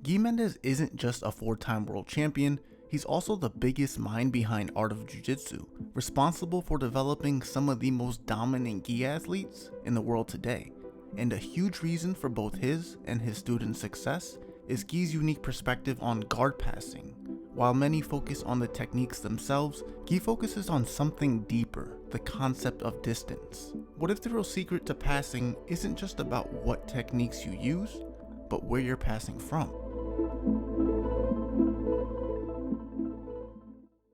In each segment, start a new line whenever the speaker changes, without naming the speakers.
Gui Mendes isn't just a 4-time world champion, he's also the biggest mind behind Art of Jiu Jitsu, responsible for developing some of the most dominant gi athletes in the world today. And a huge reason for both his and his students' success is Gui's unique perspective on guard passing. While many focus on the techniques themselves, Gui focuses on something deeper, the concept of distance. What if the real secret to passing isn't just about what techniques you use, but where you're passing from?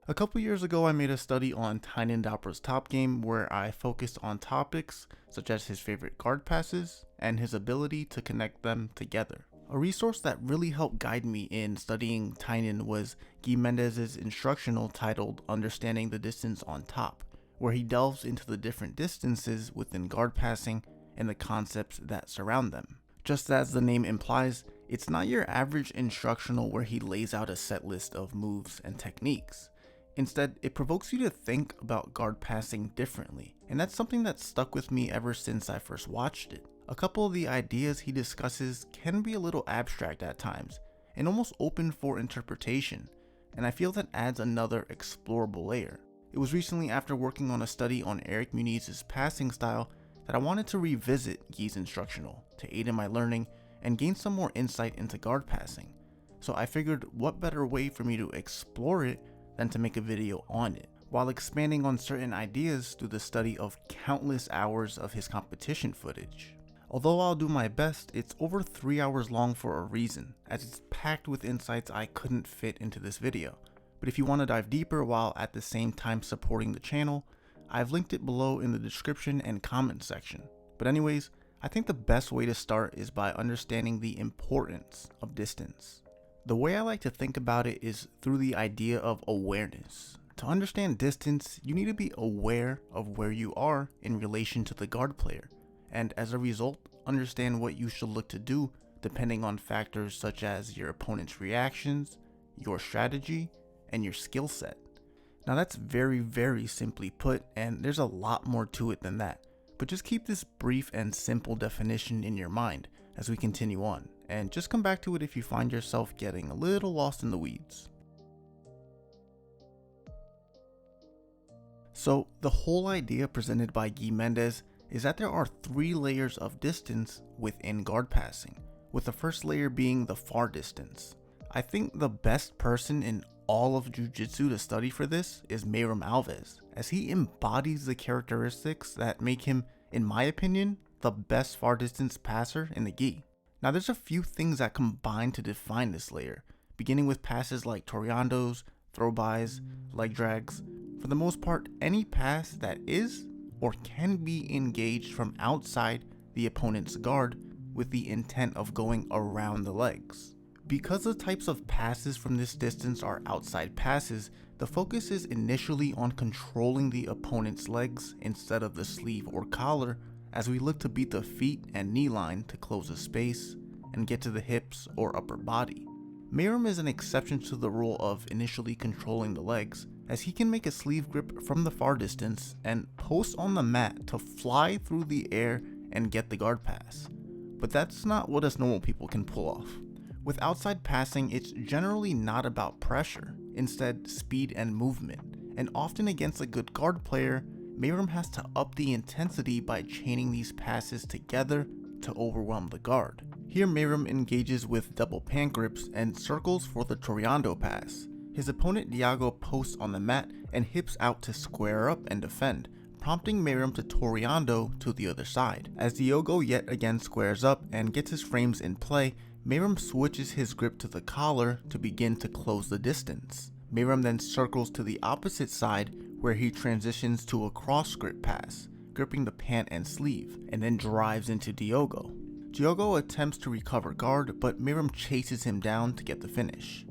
A couple years ago, I made a study on Tynan Dopra's top game where I focused on topics such as his favorite guard passes and his ability to connect them together. A resource that really helped guide me in studying Tynan was Gui Mendes' instructional titled Understanding the Distance on Top, where he delves into the different distances within guard passing and the concepts that surround them. Just as the name implies, it's not your average instructional where he lays out a set list of moves and techniques. Instead, it provokes you to think about guard passing differently, and that's something that's stuck with me ever since I first watched it. A couple of the ideas he discusses can be a little abstract at times, and almost open for interpretation, and I feel that adds another explorable layer. It was recently after working on a study on Eric Muniz's passing style that I wanted to revisit Gui's instructional to aid in my learning and gain some more insight into guard passing. So I figured what better way for me to explore it than to make a video on it, while expanding on certain ideas through the study of countless hours of his competition footage. Although I'll do my best, it's over 3 hours long for a reason, as it's packed with insights I couldn't fit into this video. But if you want to dive deeper while at the same time supporting the channel, I've linked it below in the description and comment section. But anyways, I think the best way to start is by understanding the importance of distance. The way I like to think about it is through the idea of awareness. To understand distance, you need to be aware of where you are in relation to the guard player, and as a result, understand what you should look to do depending on factors such as your opponent's reactions, your strategy, and your skill set. Now that's very simply put, and there's a lot more to it than that, but just keep this brief and simple definition in your mind as we continue on, and just come back to it if you find yourself getting a little lost in the weeds. So the whole idea presented by Gui Mendes is that there are 3 layers of distance within guard passing, with the first layer being the far distance. I think the best person in all of Jiu Jitsu to study for this is Meyram Alves, as he embodies the characteristics that make him, in my opinion, the best far distance passer in the gi. Now there's a few things that combine to define this layer, beginning with passes like toreandos, throw-bys, leg drags. For the most part, any pass that is or can be engaged from outside the opponent's guard with the intent of going around the legs. Because the types of passes from this distance are outside passes, the focus is initially on controlling the opponent's legs instead of the sleeve or collar, as we look to beat the feet and knee line to close a space and get to the hips or upper body. Meyram is an exception to the rule of initially controlling the legs, as he can make a sleeve grip from the far distance and post on the mat to fly through the air and get the guard pass. But that's not what us normal people can pull off. With outside passing, it's generally not about pressure, instead speed and movement, and often against a good guard player, Meyram has to up the intensity by chaining these passes together to overwhelm the guard. Here Meyram engages with double pant grips and circles for the toreando pass. His opponent Diogo posts on the mat and hips out to square up and defend, prompting Meyram to toreando to the other side. As Diogo yet again squares up and gets his frames in play, Meyram switches his grip to the collar to begin to close the distance. Meyram then circles to the opposite side where he transitions to a cross grip pass, gripping the pant and sleeve, and then drives into Diogo. Diogo attempts to recover guard, but Meyram chases him down to get the finish.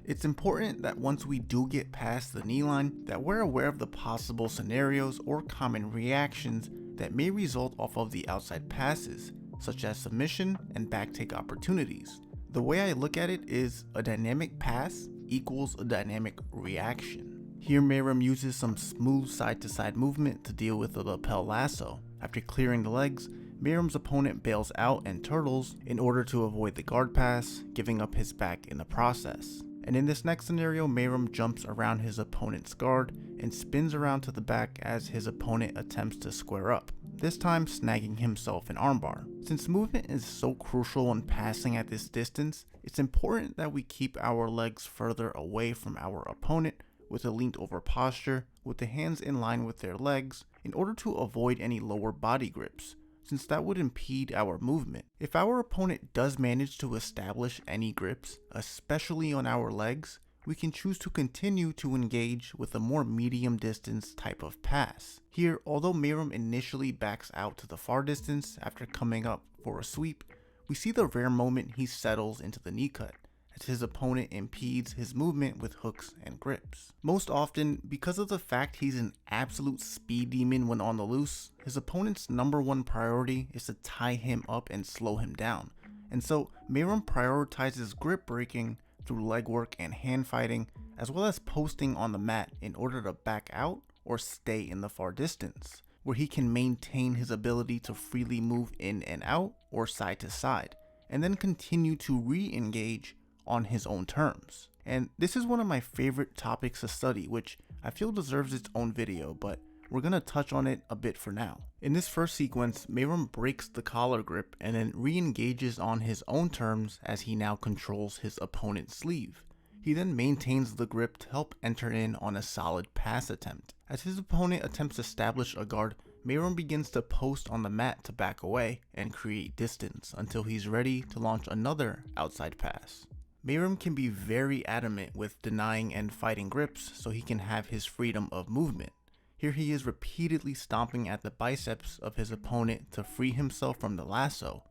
It's important that once we do get past the knee line, that we're aware of the possible scenarios or common reactions that may result off of the outside passes, such as submission and back take opportunities. The way I look at it is a dynamic pass equals a dynamic reaction. Here Meyram uses some smooth side to side movement to deal with the lapel lasso. After clearing the legs, Meyram's opponent bails out and turtles in order to avoid the guard pass, giving up his back in the process. And in this next scenario, Meyram jumps around his opponent's guard and spins around to the back as his opponent attempts to square up, this time snagging himself an armbar. Since movement is so crucial when passing at this distance, it's important that we keep our legs further away from our opponent with a leaned over posture, with the hands in line with their legs, in order to avoid any lower body grips, since that would impede our movement. If our opponent does manage to establish any grips, especially on our legs, we can choose to continue to engage with a more medium distance type of pass. Here, although Meyram initially backs out to the far distance after coming up for a sweep, we see the rare moment he settles into the knee cut, as his opponent impedes his movement with hooks and grips. Most often, because of the fact he's an absolute speed demon when on the loose, his opponent's #1 priority is to tie him up and slow him down, and so Meyram prioritizes grip breaking through leg work and hand fighting, as well as posting on the mat in order to back out or stay in the far distance, where he can maintain his ability to freely move in and out or side to side, and then continue to re-engage on his own terms. And this is one of my favorite topics to study, which I feel deserves its own video, but we're gonna touch on it a bit for now. In this first sequence, Meyram breaks the collar grip and then re-engages on his own terms as he now controls his opponent's sleeve. He then maintains the grip to help enter in on a solid pass attempt. As his opponent attempts to establish a guard, Meyram begins to post on the mat to back away and create distance until he's ready to launch another outside pass. Meyram can be very adamant with denying and fighting grips so he can have his freedom of movement. Here he is repeatedly stomping at the biceps of his opponent to free himself from the lasso,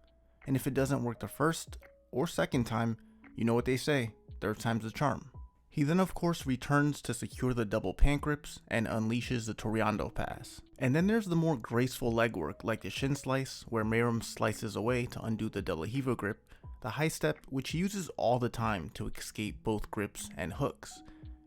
and if it doesn't work the first or second time, you know what they say, third time's the charm. He then of course returns to secure the double pant grips and unleashes the Toreando pass. And then there's the more graceful leg work like the shin slice, where Meyram slices away to undo the De La Riva grip, the high step, which he uses all the time to escape both grips and hooks,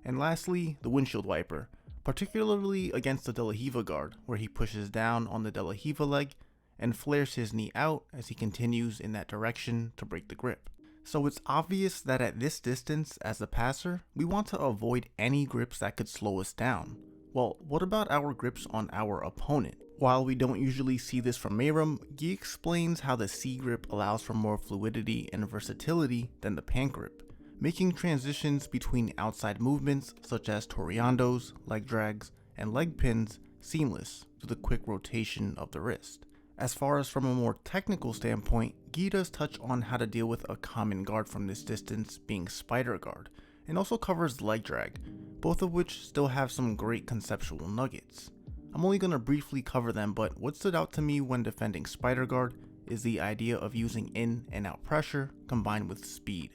and lastly the windshield wiper, particularly against the De La Riva guard, where he pushes down on the De La Riva leg and flares his knee out as he continues in that direction to break the grip. So it's obvious that at this distance as a passer, we want to avoid any grips that could slow us down. Well, what about our grips on our opponent? While we don't usually see this from Meyram, Gui explains how the C grip allows for more fluidity and versatility than the pant grip, making transitions between outside movements such as toreandos, leg drags, and leg pins seamless through the quick rotation of the wrist. As far as from a more technical standpoint, Gui does touch on how to deal with a common guard from this distance being spider guard, and also covers leg drag, both of which still have some great conceptual nuggets. I'm only going to briefly cover them, but what stood out to me when defending spider guard is the idea of using in and out pressure combined with speed.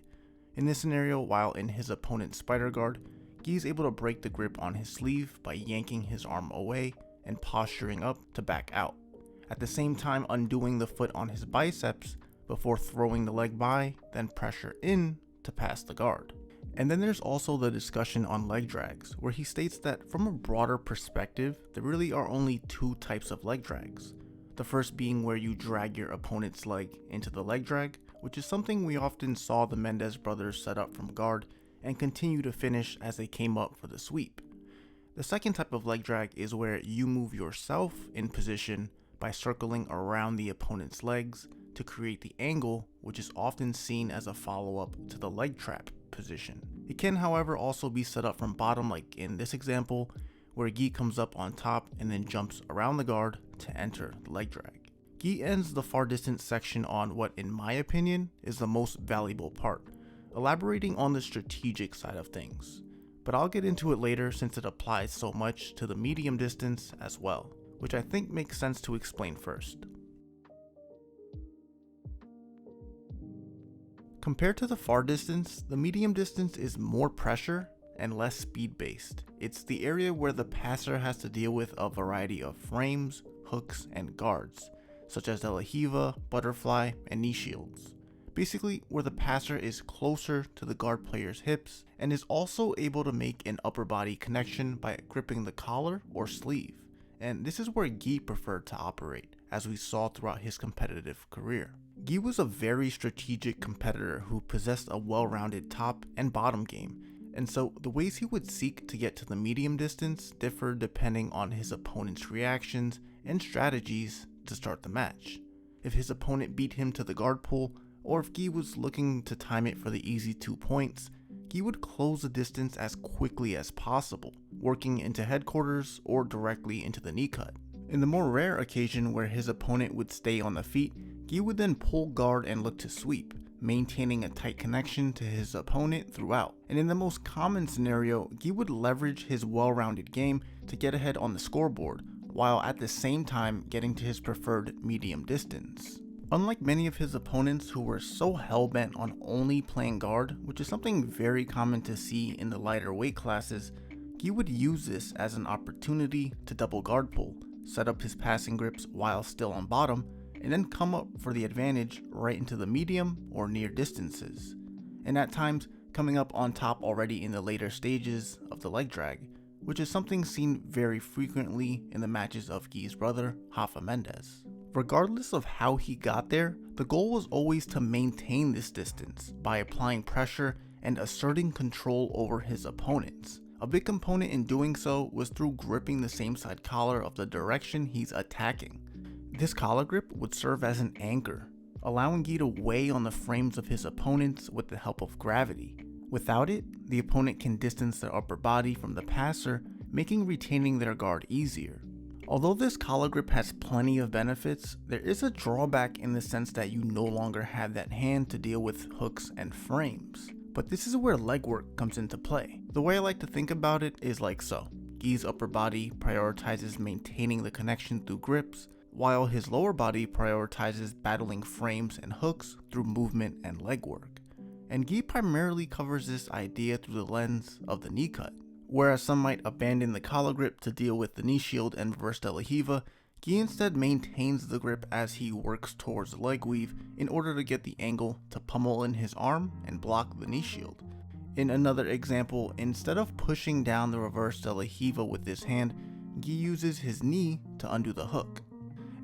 In this scenario, while in his opponent's spider guard, Gui is able to break the grip on his sleeve by yanking his arm away and posturing up to back out, at the same time undoing the foot on his biceps before throwing the leg by, then pressure in to pass the guard. And then there's also the discussion on leg drags, where he states that from a broader perspective, there really are only two types of leg drags. The first being where you drag your opponent's leg into the leg drag, which is something we often saw the Mendes brothers set up from guard and continue to finish as they came up for the sweep. The second type of leg drag is where you move yourself in position by circling around the opponent's legs to create the angle, which is often seen as a follow-up to the leg trap position. It can, however, also be set up from bottom, like in this example, where Gui comes up on top and then jumps around the guard to enter the leg drag. Gui ends the far distance section on what, in my opinion, is the most valuable part, elaborating on the strategic side of things. But I'll get into it later since it applies so much to the medium distance as well, which I think makes sense to explain first. Compared to the far distance, the medium distance is more pressure and less speed based. It's the area where the passer has to deal with a variety of frames, hooks, and guards, such as De La Riva, butterfly, and knee shields. Basically, where the passer is closer to the guard player's hips and is also able to make an upper body connection by gripping the collar or sleeve. And this is where Gui preferred to operate, as we saw throughout his competitive career. Gui was a very strategic competitor who possessed a well-rounded top and bottom game, and so the ways he would seek to get to the medium distance differed depending on his opponent's reactions and strategies to start the match. If his opponent beat him to the guard pull, or if Gui was looking to time it for the easy 2 points, Gui would close the distance as quickly as possible, working into headquarters or directly into the knee cut. In the more rare occasion where his opponent would stay on the feet, Gui would then pull guard and look to sweep, maintaining a tight connection to his opponent throughout. And in the most common scenario, Gui would leverage his well-rounded game to get ahead on the scoreboard, while at the same time getting to his preferred medium distance. Unlike many of his opponents who were so hell-bent on only playing guard, which is something very common to see in the lighter weight classes, Gui would use this as an opportunity to double guard pull, set up his passing grips while still on bottom, and then come up for the advantage right into the medium or near distances, and at times coming up on top already in the later stages of the leg drag, which is something seen very frequently in the matches of Gui's brother, Rafa Mendes. Regardless of how he got there, the goal was always to maintain this distance by applying pressure and asserting control over his opponents. A big component in doing so was through gripping the same side collar of the direction he's attacking. This collar grip would serve as an anchor, allowing Gui to weigh on the frames of his opponents with the help of gravity. Without it, the opponent can distance their upper body from the passer, making retaining their guard easier. Although this collar grip has plenty of benefits, there is a drawback in the sense that you no longer have that hand to deal with hooks and frames. But this is where leg work comes into play. The way I like to think about it is like so. Gui's upper body prioritizes maintaining the connection through grips, while his lower body prioritizes battling frames and hooks through movement and leg work. And Gui primarily covers this idea through the lens of the knee cut. Whereas some might abandon the collar grip to deal with the knee shield and reverse de la Riva, Gui instead maintains the grip as he works towards the leg weave in order to get the angle to pummel in his arm and block the knee shield. In another example, instead of pushing down the reverse de la Riva with his hand, Gui uses his knee to undo the hook.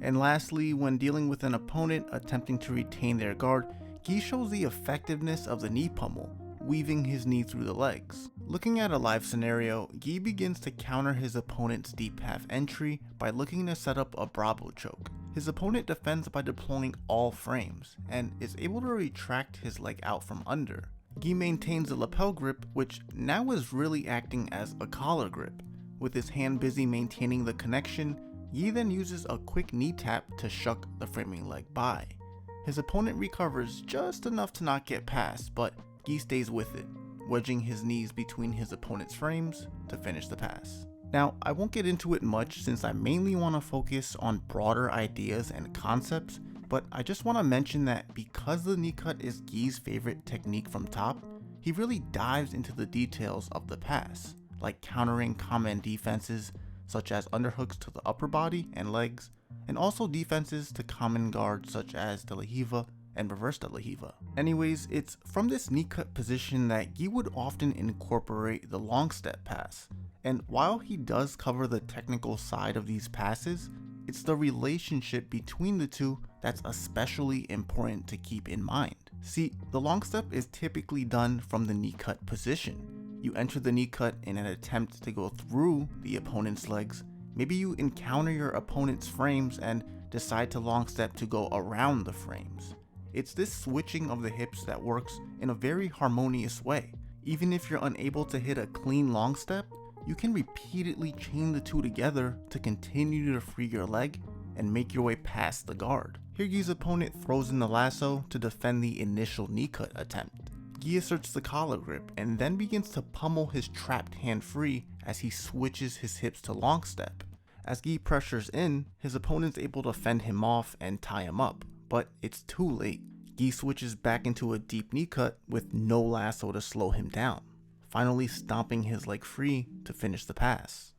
And lastly, when dealing with an opponent attempting to retain their guard, Gui shows the effectiveness of the knee pummel, weaving his knee through the legs. Looking at a live scenario, Gui begins to counter his opponent's deep half entry by looking to set up a Bravo choke. His opponent defends by deploying all frames, and is able to retract his leg out from under. Gui maintains the lapel grip, which now is really acting as a collar grip. With his hand busy maintaining the connection, Gui then uses a quick knee tap to shuck the framing leg by. His opponent recovers just enough to not get past, but Gui stays with it, wedging his knees between his opponent's frames to finish the pass. Now, I won't get into it much since I mainly want to focus on broader ideas and concepts, but I just want to mention that because the knee cut is Gui's favorite technique from top, he really dives into the details of the pass, like countering common defenses such as underhooks to the upper body and legs, and also defenses to common guards such as de la Riva and reverse de la Riva. Anyways, it's from this knee cut position that Gui would often incorporate the long step pass, and while he does cover the technical side of these passes, it's the relationship between the two that's especially important to keep in mind. See, the long step is typically done from the knee cut position. You enter the knee cut in an attempt to go through the opponent's legs. Maybe you encounter your opponent's frames and decide to long step to go around the frames. It's this switching of the hips that works in a very harmonious way. Even if you're unable to hit a clean long step, you can repeatedly chain the two together to continue to free your leg and make your way past the guard. Here Gui's opponent throws in the lasso to defend the initial knee cut attempt. Gui asserts the collar grip and then begins to pummel his trapped hand free as he switches his hips to long step. As Gui pressures in, his opponent's able to fend him off and tie him up, but it's too late. Gui switches back into a deep knee cut with no lasso to slow him down, finally stomping his leg free to finish the pass.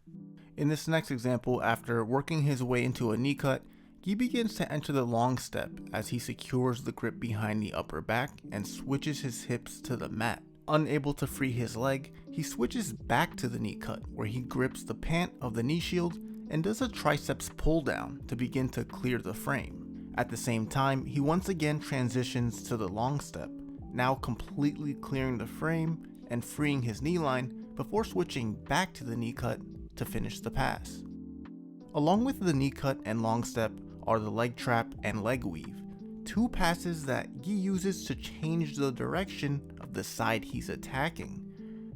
In this next example, after working his way into a knee cut, Gui begins to enter the long step as he secures the grip behind the upper back and switches his hips to the mat. Unable to free his leg, he switches back to the knee cut where he grips the pant of the knee shield and does a triceps pull down to begin to clear the frame. At the same time, he once again transitions to the long step, now completely clearing the frame and freeing his knee line before switching back to the knee cut to finish the pass. Along with the knee cut and long step are the leg trap and leg weave, two passes that Gui uses to change the direction of the side he's attacking.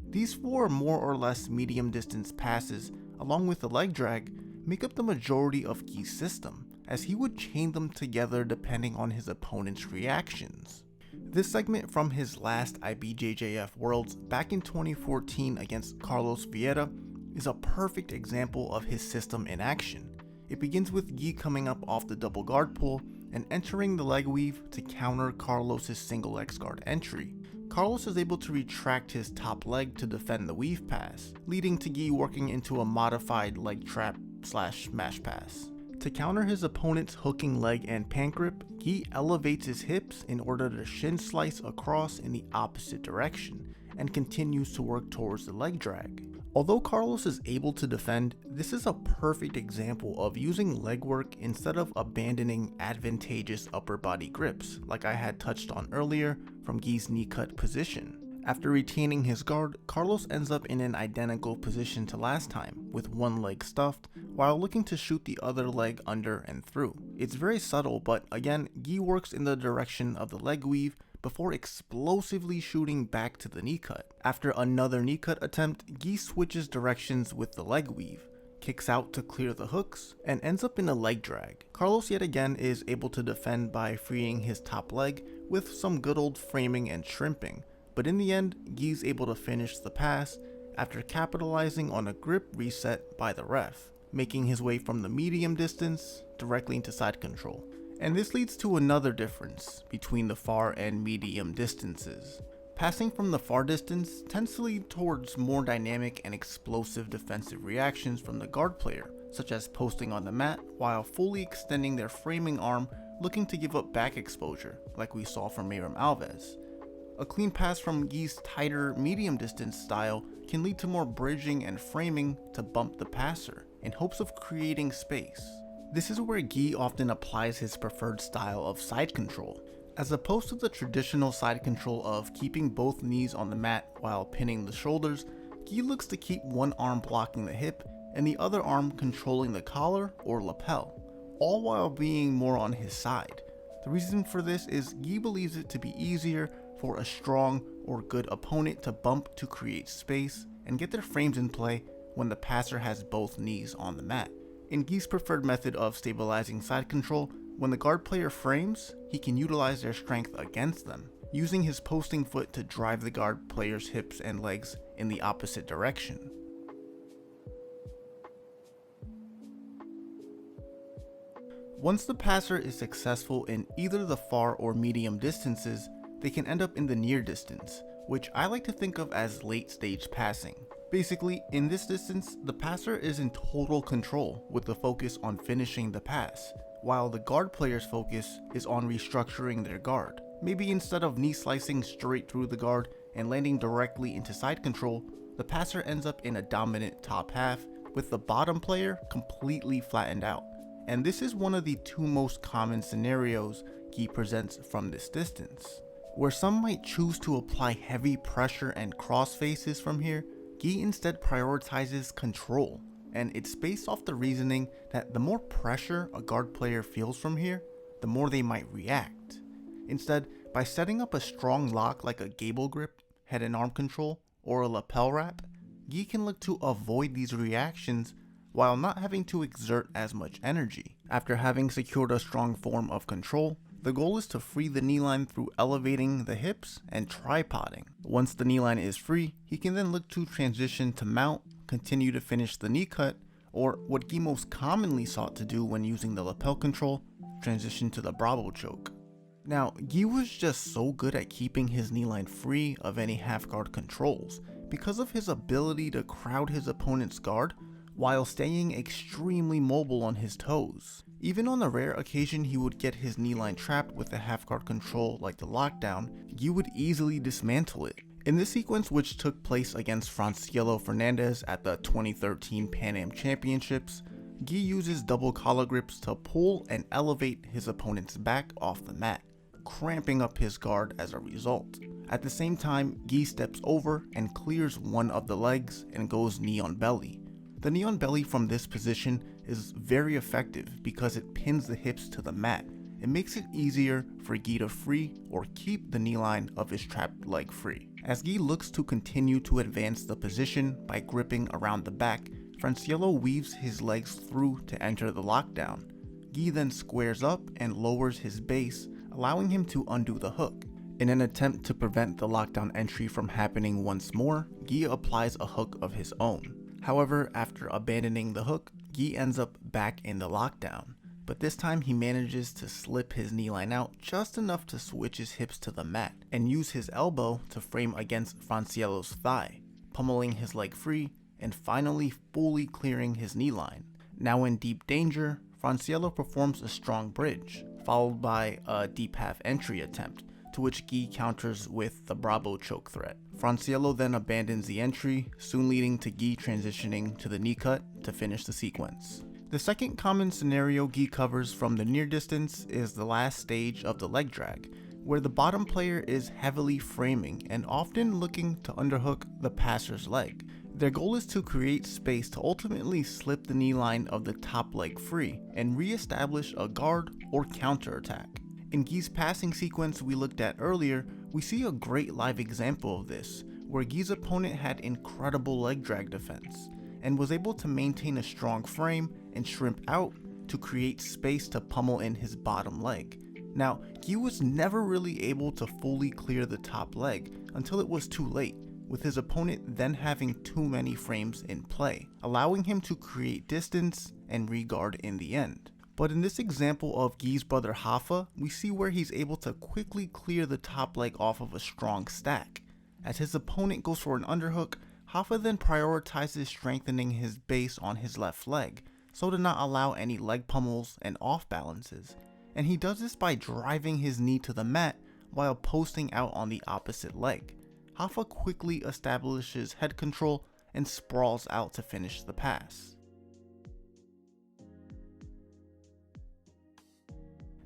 These four more or less medium distance passes, along with the leg drag, make up the majority of Gui's system, as he would chain them together depending on his opponent's reactions. This segment from his last IBJJF Worlds back in 2014 against Carlos Vieira is a perfect example of his system in action. It begins with Gui coming up off the double guard pull and entering the leg weave to counter Carlos's single X guard entry. Carlos is able to retract his top leg to defend the weave pass, leading to Gui working into a modified leg trap / smash pass. To counter his opponent's hooking leg and pant grip, Gui elevates his hips in order to shin slice across in the opposite direction, and continues to work towards the leg drag. Although Carlos is able to defend, this is a perfect example of using leg work instead of abandoning advantageous upper body grips, like I had touched on earlier from Gui's knee cut position. After retaining his guard, Carlos ends up in an identical position to last time, with one leg stuffed, while looking to shoot the other leg under and through. It's very subtle, but again, Gui works in the direction of the leg weave before explosively shooting back to the knee cut. After another knee cut attempt, Gui switches directions with the leg weave, kicks out to clear the hooks, and ends up in a leg drag. Carlos yet again is able to defend by freeing his top leg with some good old framing and shrimping, but in the end, Gui's able to finish the pass after capitalizing on a grip reset by the ref, making his way from the medium distance directly into side control. And this leads to another difference between the far and medium distances. Passing from the far distance tends to lead towards more dynamic and explosive defensive reactions from the guard player, such as posting on the mat while fully extending their framing arm looking to give up back exposure, like we saw from Meyram Alves. A clean pass from Gui's tighter medium distance style can lead to more bridging and framing to bump the passer, in hopes of creating space. This is where Gui often applies his preferred style of side control. As opposed to the traditional side control of keeping both knees on the mat while pinning the shoulders, Gui looks to keep one arm blocking the hip and the other arm controlling the collar or lapel, all while being more on his side. The reason for this is Gui believes it to be easier for a strong or good opponent to bump to create space and get their frames in play when the passer has both knees on the mat. In Gui's preferred method of stabilizing side control, when the guard player frames, he can utilize their strength against them, using his posting foot to drive the guard player's hips and legs in the opposite direction. Once the passer is successful in either the far or medium distances, they can end up in the near distance, which I like to think of as late stage passing. Basically, in this distance, the passer is in total control with the focus on finishing the pass, while the guard player's focus is on restructuring their guard. Maybe instead of knee slicing straight through the guard and landing directly into side control, the passer ends up in a dominant top half with the bottom player completely flattened out. And this is one of the two most common scenarios Gui presents from this distance. Where some might choose to apply heavy pressure and cross faces from here, Gui instead prioritizes control, and it's based off the reasoning that the more pressure a guard player feels from here, the more they might react. Instead, by setting up a strong lock like a gable grip, head and arm control, or a lapel wrap, Gui can look to avoid these reactions while not having to exert as much energy. After having secured a strong form of control, the goal is to free the knee line through elevating the hips and tripoding. Once the knee line is free, he can then look to transition to mount, continue to finish the knee cut, or what Gui most commonly sought to do when using the lapel control, transition to the Bravo choke. Now, Gui was just so good at keeping his knee line free of any half guard controls because of his ability to crowd his opponent's guard while staying extremely mobile on his toes. Even on the rare occasion he would get his knee line trapped with a half guard control like the lockdown, Gui would easily dismantle it. In this sequence, which took place against Francielo Fernandez at the 2013 Pan Am Championships, Gui uses double collar grips to pull and elevate his opponent's back off the mat, cramping up his guard as a result. At the same time, Gui steps over and clears one of the legs and goes knee on belly. The knee on belly from this position is very effective because it pins the hips to the mat. It makes it easier for Gui to free or keep the knee line of his trapped leg free. As Gui looks to continue to advance the position by gripping around the back, Franciello weaves his legs through to enter the lockdown. Gui then squares up and lowers his base, allowing him to undo the hook. In an attempt to prevent the lockdown entry from happening once more, Gui applies a hook of his own. However, after abandoning the hook, Gui ends up back in the lockdown, but this time he manages to slip his knee line out just enough to switch his hips to the mat and use his elbow to frame against Franciello's thigh, pummeling his leg free and finally fully clearing his knee line. Now in deep danger, Franciello performs a strong bridge, followed by a deep half entry attempt, to which Gui counters with the Bravo choke threat. Franciello then abandons the entry, soon leading to Gui transitioning to the knee cut to finish the sequence. The second common scenario Gui covers from the near distance is the last stage of the leg drag, where the bottom player is heavily framing and often looking to underhook the passer's leg. Their goal is to create space to ultimately slip the knee line of the top leg free and re-establish a guard or counter attack. In Gui's passing sequence we looked at earlier, we see a great live example of this, where Gui's opponent had incredible leg drag defense and was able to maintain a strong frame and shrimp out to create space to pummel in his bottom leg. Now, Gui was never really able to fully clear the top leg until it was too late, with his opponent then having too many frames in play, allowing him to create distance and re-guard in the end. But in this example of Gui's brother Rafa, we see where he's able to quickly clear the top leg off of a strong stack. As his opponent goes for an underhook, Rafa then prioritizes strengthening his base on his left leg, so to not allow any leg pummels and off balances. And he does this by driving his knee to the mat while posting out on the opposite leg. Rafa quickly establishes head control and sprawls out to finish the pass.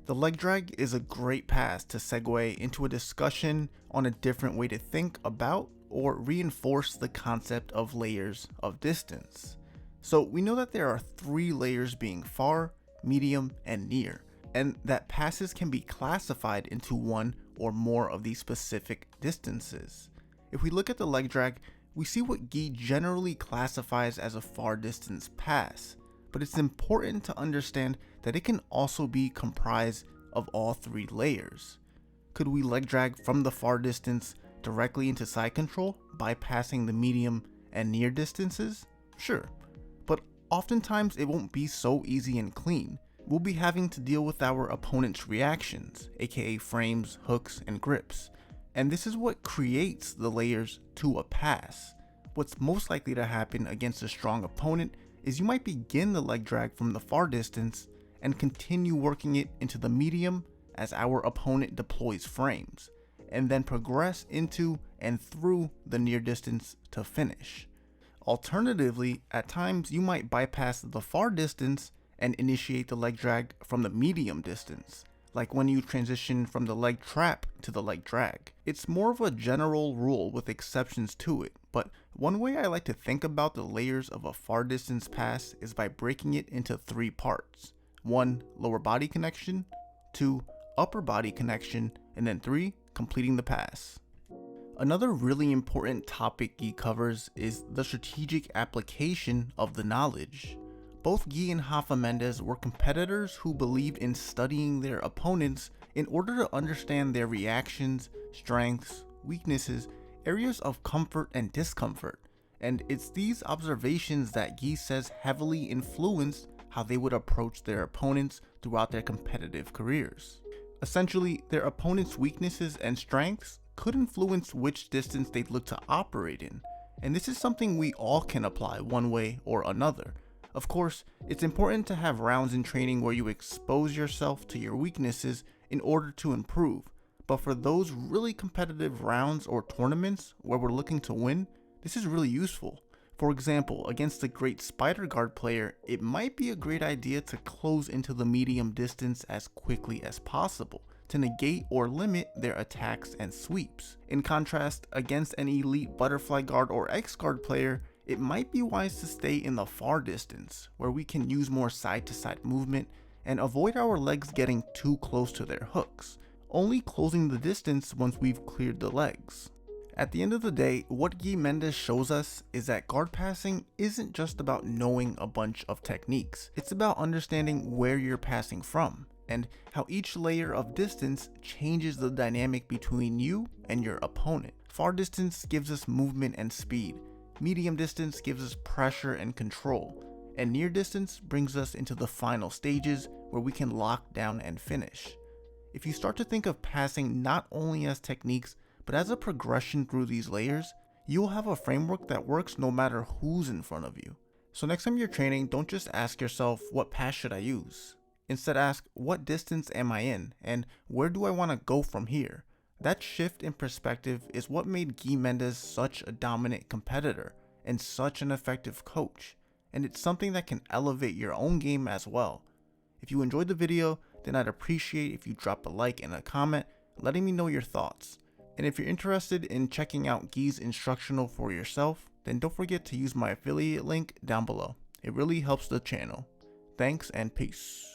The leg drag is a great pass to segue into a discussion on a different way to think about or reinforce the concept of layers of distance. So we know that there are 3 layers, being far, medium, and near, and that passes can be classified into one or more of these specific distances. If we look at the leg drag, we see what Gui generally classifies as a far distance pass, but it's important to understand that it can also be comprised of all 3 layers. Could we leg drag from the far distance directly into side control, bypassing the medium and near distances? Sure, but oftentimes it won't be so easy and clean. We'll be having to deal with our opponent's reactions, aka frames, hooks, and grips. And this is what creates the layers to a pass. What's most likely to happen against a strong opponent is you might begin the leg drag from the far distance and continue working it into the medium as our opponent deploys frames, and then progress into and through the near distance to finish. Alternatively, at times you might bypass the far distance and initiate the leg drag from the medium distance, like when you transition from the leg trap to the leg drag. It's more of a general rule with exceptions to it, but one way I like to think about the layers of a far distance pass is by breaking it into 3 parts. 1, lower body connection, 2, upper body connection, and then 3, completing the pass. Another really important topic Gui covers is the strategic application of the knowledge. Both Gui and Rafa Mendes were competitors who believed in studying their opponents in order to understand their reactions, strengths, weaknesses, areas of comfort and discomfort. And it's these observations that Gui says heavily influenced how they would approach their opponents throughout their competitive careers. Essentially, their opponents' weaknesses and strengths could influence which distance they'd look to operate in, and this is something we all can apply one way or another. Of course, it's important to have rounds in training where you expose yourself to your weaknesses in order to improve, but for those really competitive rounds or tournaments where we're looking to win, this is really useful. For example, against a great spider guard player, it might be a great idea to close into the medium distance as quickly as possible to negate or limit their attacks and sweeps. In contrast, against an elite butterfly guard or X guard player, it might be wise to stay in the far distance, where we can use more side-to-side movement and avoid our legs getting too close to their hooks, only closing the distance once we've cleared the legs. At the end of the day, what Gui Mendes shows us is that guard passing isn't just about knowing a bunch of techniques. It's about understanding where you're passing from and how each layer of distance changes the dynamic between you and your opponent. Far distance gives us movement and speed. Medium distance gives us pressure and control. And near distance brings us into the final stages where we can lock down and finish. If you start to think of passing not only as techniques, but as a progression through these layers, you'll have a framework that works no matter who's in front of you. So next time you're training, don't just ask yourself, what pass should I use? Instead ask, what distance am I in, and where do I want to go from here? That shift in perspective is what made Gui Mendes such a dominant competitor and such an effective coach, and it's something that can elevate your own game as well. If you enjoyed the video, then I'd appreciate if you drop a like and a comment letting me know your thoughts. And if you're interested in checking out Gui's instructional for yourself, then don't forget to use my affiliate link down below. It really helps the channel. Thanks and peace.